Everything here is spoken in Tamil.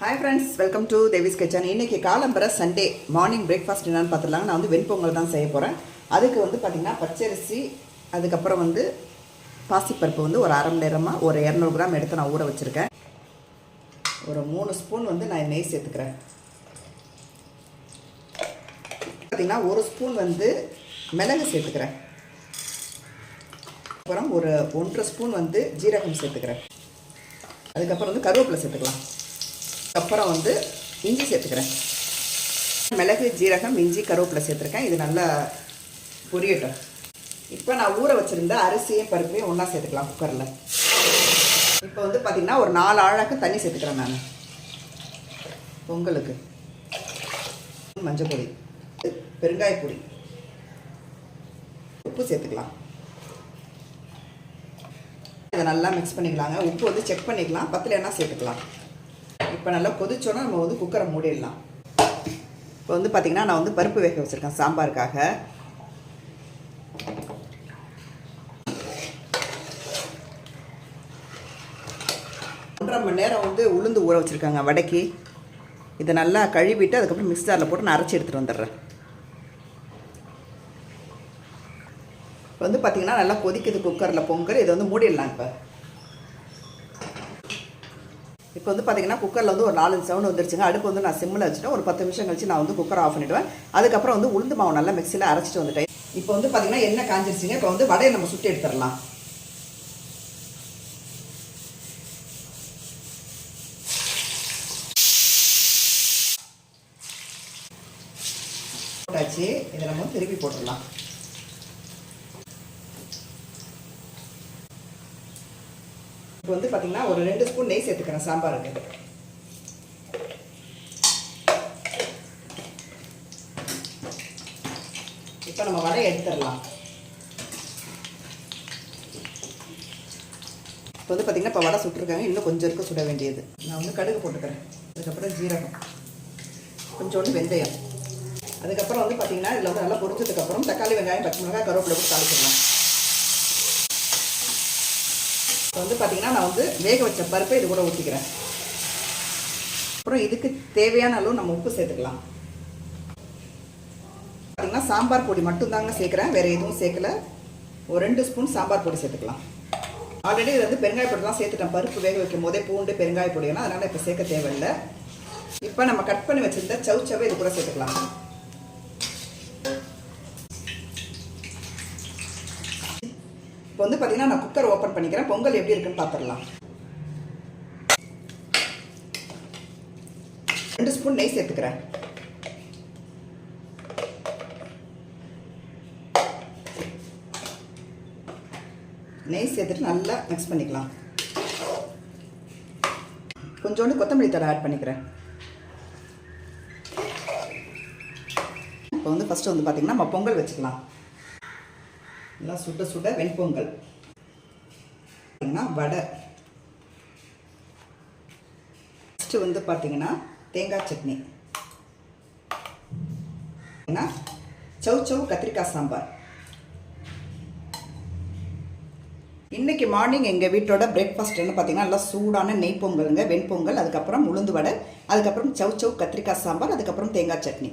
Hi friends, welcome to Devi's kitchen. இன்றைக்கி காலம்பரை சண்டே மார்னிங் பிரேக்ஃபாஸ்ட் என்னென்னு பார்த்துடலாங்க. நான் வந்து வெண்பொங்கல் தான் செய்ய போகிறேன். அதுக்கு வந்து பார்த்திங்கன்னா பச்சரிசி, அதுக்கப்புறம் வந்து பாசிப்பருப்பு வந்து ஒரு அரை மணி நேரமாக ஒரு 200 கிராம் எடுத்து நான் ஊற வச்சுருக்கேன். ஒரு 3 ஸ்பூன் வந்து நான் நெய் சேர்த்துக்கிறேன். பார்த்திங்கன்னா 1 ஸ்பூன் வந்து மிளகு சேர்த்துக்கிறேன். அப்புறம் ஒரு 1.5 ஸ்பூன் வந்து ஜீரகம் சேர்த்துக்கிறேன். அதுக்கப்புறம் வந்து கருவேப்பிலை சேர்த்துக்கலாம். அப்புறம் வந்து இஞ்சி சேர்த்துக்கிறேன். மிளகு, ஜீரகம், இஞ்சி, கருவேப்பிலை சேர்த்துருக்கேன். இது நல்லா பொரியட்டும். இப்போ நான் ஊற வச்சுருந்த அரிசியும் பருப்பையும் ஒன்றா சேர்த்துக்கலாம் குக்கரில். இப்போ வந்து பார்த்திங்கன்னா ஒரு 4 ஆழாக்கு தண்ணி சேர்த்துக்கிறேன். நான் பொங்கலுக்கு மஞ்சள் பொடி, பெருங்காய பொடி, உப்பு சேர்த்துக்கலாம். இதை நல்லா மிக்ஸ் பண்ணிக்கலாங்க. உப்பு வந்து செக் பண்ணிக்கலாம், பத்தலைன்னா சேர்த்துக்கலாம். இப்போ நல்லா கொதிச்சோன்னா நம்ம வந்து குக்கரை மூடிடலாம். இப்போ வந்து பார்த்திங்கன்னா நான் வந்து பருப்பு வேக வச்சுருக்கேன் சாம்பாருக்காக. ஒன்றரை மணி நேரம் வந்து உளுந்து ஊற வச்சுருக்காங்க வடைக்கு. இதை நல்லா கழுவிட்டு அதுக்கப்புறம் மிக்ஸி ஜாரில் போட்டு நான் அரைச்சி எடுத்துகிட்டு வந்துடுறேன். இப்போ வந்து பார்த்திங்கன்னா நல்லா கொதிக்குது குக்கரில் பொங்கல். இதை வந்து மூடிடலாம். இப்போ வந்து பார்த்திங்கன்னா குக்கரில் வந்து ஒரு 4 சவுண்ட் வந்துருச்சுங்க. அடுப்பு வந்து நான் சிம்மில் வச்சுட்டேன். ஒரு 10 நிமிஷம் கழிச்சு நான் வந்து குக்கரை ஆஃப் பண்ணிவிடுவேன். அதுக்கப்புறம் வந்து உளுந்து மாவு நல்லா மிக்சியில் அரைச்சிட்டு வந்துட்டேன். இப்போ வந்து பார்த்திங்கன்னா எண்ணெய் காஞ்சிருச்சுங்க. இப்போ வந்து வடையை நம்ம சுட்டி எடுத்துடலாம். போட்டாச்சு. இதை நம்ம திருப்பி போட்டுடலாம். இப்போ வந்து பார்த்திங்கன்னா ஒரு 2 ஸ்பூன் நெய் சேர்த்துக்கிறேன் சாம்பாருக்கு. இப்போ நம்ம வடையை எடுத்துடலாம். இப்போ வந்து பார்த்திங்கன்னா இப்போ வடை சுட்டுருக்காங்க. இன்னும் கொஞ்சம் இருக்க சுட வேண்டியது. நான் வந்து கடுகு போட்டுக்கிறேன். அதுக்கப்புறம் ஜீரகம், கொஞ்சோண்டு வெந்தயம். அதுக்கப்புறம் வந்து பார்த்திங்கன்னா இதில் வந்து நல்லா பொரிச்சதுக்கப்புறம் தக்காளி, வெங்காயம், பச்சை மிளகாய், கருவேப்பிலை போட்டு தாளிச்சிடலாம். இப்போ வந்து பார்த்திங்கன்னா நான் வந்து வேக வச்ச பருப்பை இது கூட ஊற்றிக்கிறேன். அப்புறம் இதுக்கு தேவையான அளவு நம்ம உப்பு சேர்த்துக்கலாம். பார்த்திங்கன்னா சாம்பார் பொடி மட்டும்தாங்க சேர்க்குறேன், வேறு எதுவும் சேர்க்கல. ஒரு 2 ஸ்பூன் சாம்பார் பொடி சேர்த்துக்கலாம். ஆல்ரெடி இது வந்து பெருங்காய பொடி தான் சேர்த்துட்டேன் பருப்பு வேக வைக்கும் போதே, பூண்டு பெருங்காய பொடியெல்லாம், அதனால் இப்போ சேர்க்க தேவையில்லை. இப்போ நம்ம கட் பண்ணி வச்சுருந்த சவுச்சவை இது கூட சேர்த்துக்கலாம். இப்போ வந்து பார்த்திங்கன்னா நான் குக்கர் ஓப்பன் பண்ணிக்கிறேன். பொங்கல் எப்படி இருக்குன்னு பார்த்துடலாம். 2 ஸ்பூன் நெய் சேர்த்துக்கிறேன். நெய் சேர்த்துட்டு நல்லா மிக்ஸ் பண்ணிக்கலாம். கொஞ்சோண்டு கொத்தமல்லி தழை ஆட் பண்ணிக்கிறேன். இப்போ வந்து ஃபஸ்ட்டு வந்து பார்த்திங்கன்னா நம்ம பொங்கல் வச்சுக்கலாம். நல்லா சுட சுட வெண்பொங்கல். வடை. ஃபஸ்ட்டு வந்து பார்த்திங்கன்னா தேங்காய் சட்னி, சௌச்சௌ கத்திரிக்காய் சாம்பார். இன்றைக்கி மார்னிங் எங்கள் வீட்டோட பிரேக்ஃபாஸ்ட் என்ன பார்த்திங்கன்னா நல்லா சூடான நெய் பொங்கலுங்க, வெண்பொங்கல், அதுக்கப்புறம் உளுந்து வடை, அதுக்கப்புறம் சௌச்சௌ கத்திரிக்காய் சாம்பார், அதுக்கப்புறம் தேங்காய் சட்னி.